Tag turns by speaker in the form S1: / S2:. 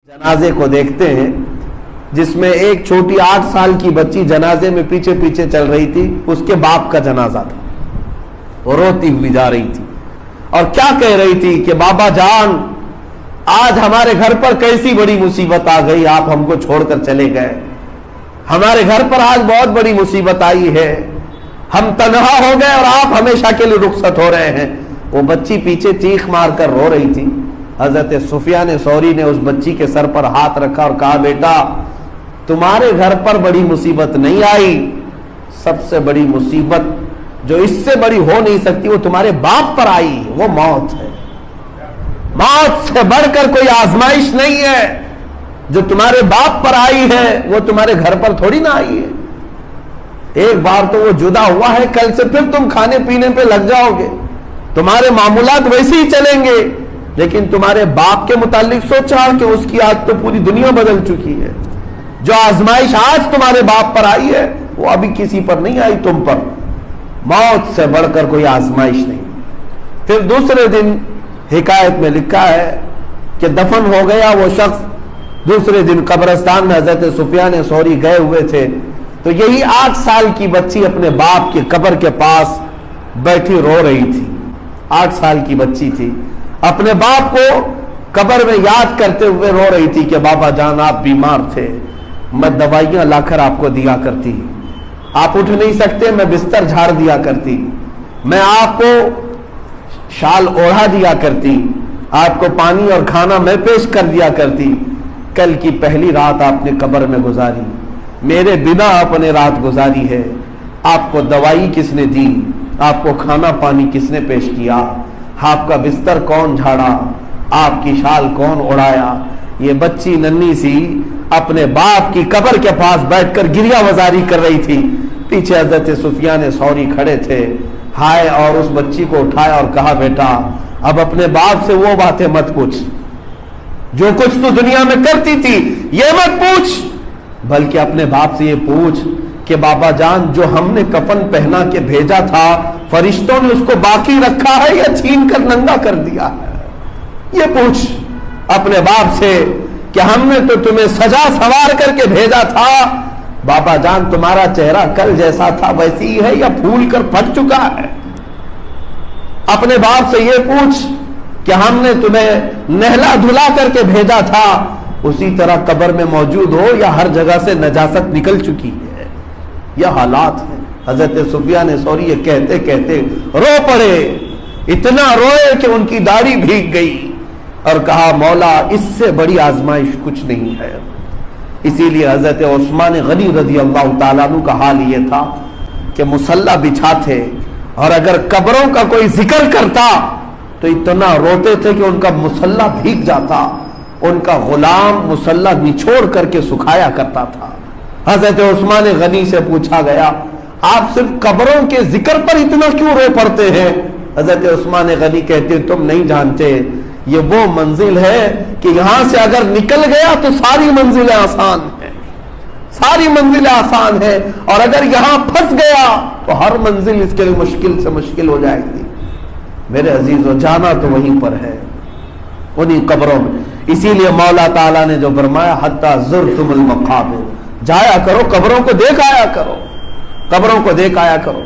S1: जनाजे को देखते हैं जिसमें एक छोटी 8 साल की बच्ची जनाजे में पीछे पीछे चल रही थी। उसके बाप का जनाजा था, वो रोती हुई जा रही थी और क्या कह रही थी कि बाबा जान, आज हमारे घर पर कैसी बड़ी मुसीबत आ गई, आप हमको छोड़कर चले गए। हमारे घर पर आज बहुत बड़ी मुसीबत आई है, हम तन्हा हो गए और आप हमेशा के लिए रुखसत हो रहे हैं। वो बच्ची पीछे चीख मार कर रो रही थी। हजरत सुफियान सौरी ने उस बच्ची के सर पर हाथ रखा और कहा, बेटा तुम्हारे घर पर बड़ी मुसीबत नहीं आई, सबसे बड़ी मुसीबत जो इससे बड़ी हो नहीं सकती वो तुम्हारे बाप पर आई, वो मौत है। मौत से बढ़कर कोई आजमाइश नहीं है। जो तुम्हारे बाप पर आई है वो तुम्हारे घर पर थोड़ी ना आई है। एक बार तो वो जुदा हुआ है, कल से फिर तुम खाने पीने पे लग जाओगे, तुम्हारे मामूलात वैसे ही चलेंगे। लेकिन तुम्हारे बाप के मुतालिक सोचा कि उसकी आज तो पूरी दुनिया बदल चुकी है। जो आजमाइश आज तुम्हारे बाप पर आई है वो अभी किसी पर नहीं आई, तुम पर। मौत से बढ़कर कोई आजमाइश नहीं। फिर दूसरे दिन हिकायत में लिखा है कि दफन हो गया वो शख्स। दूसरे दिन कब्रिस्तान में हजरत सुफियान सौरी गए हुए थे तो यही 8 साल की बच्ची अपने बाप के कब्र के पास बैठी रो रही थी। 8 साल की बच्ची थी, अपने बाप को कब्र में याद करते हुए रो रही थी कि बाबा जान आप बीमार थे, मैं दवाइयां लाकर आपको दिया करती, आप उठ नहीं सकते मैं बिस्तर झाड़ दिया करती, मैं आपको शाल ओढ़ा दिया करती, आपको पानी और खाना मैं पेश कर दिया करती। कल की पहली रात आपने कब्र में गुजारी, मेरे बिना आपने रात गुजारी है। आपको दवाई किसने दी, आपको खाना पानी किसने पेश किया, आपका बिस्तर कौन झाड़ा, आपकी शाल कौन उड़ाया। ये बच्ची नन्ही सी अपने बाप की कब्र के पास बैठकर गिरिया वजारी कर रही थी। पीछे हजरत सुफियान सौरी खड़े थे। हाय, और उस बच्ची को उठाया और कहा, बेटा अब अपने बाप से वो बातें मत पूछ जो कुछ तू दुनिया में करती थी, ये मत पूछ, बल्कि अपने बाप से ये पूछ कि बाबा जान जो हमने कफन पहना के भेजा था फरिश्तों ने उसको बाकी रखा है या छीन कर नंगा कर दिया है। ये पूछ अपने बाप से कि हमने तो तुम्हें सजा सवार करके भेजा था, बाबा जान तुम्हारा चेहरा कल जैसा था वैसी ही है या फूल कर फट चुका है। अपने बाप से ये पूछ कि हमने तुम्हें नहला धुला करके भेजा था, उसी तरह कब्र में मौजूद हो या हर जगह से नजासत निकल चुकी है। यह हालात है। हजरत सुफियान सौरी ये कहते कहते रो पड़े, इतना रोए कि उनकी दाढ़ी भीग गई और कहा, मौला इससे बड़ी आजमाइश कुछ नहीं है। इसीलिए हजरत उस्मान गनी रज़ी अल्लाह ताला अन्हु का हाल ये था कि मुसल्ला बिछाते और अगर कब्रों का कोई जिक्र करता तो इतना रोते थे कि उनका मुसल्ला भीग जाता। उनका गुलाम मुसल्ला निचोड़ करके सुखाया करता था। हजरत उस्मान गनी से पूछा गया, आप सिर्फ कब्रों के जिक्र पर इतना क्यों रो पड़ते हैं? हजरत उस्मान गनी कहते, तुम नहीं जानते, ये वो मंजिल है कि यहां से अगर निकल गया तो सारी मंजिलें आसान है, सारी मंजिलें आसान है, और अगर यहां फंस गया तो हर मंजिल इसके लिए मुश्किल से मुश्किल हो जाएगी। मेरे अजीजों, जाना तो वहीं पर है, उन्हीं कब्रों में। इसीलिए मौला ताला ने जो फरमाया, हत्ता ज़ुरतुमुल मक़ाबिर, जाया करो, कब्रों को देख आया करो, कब्रों को देख आया करो।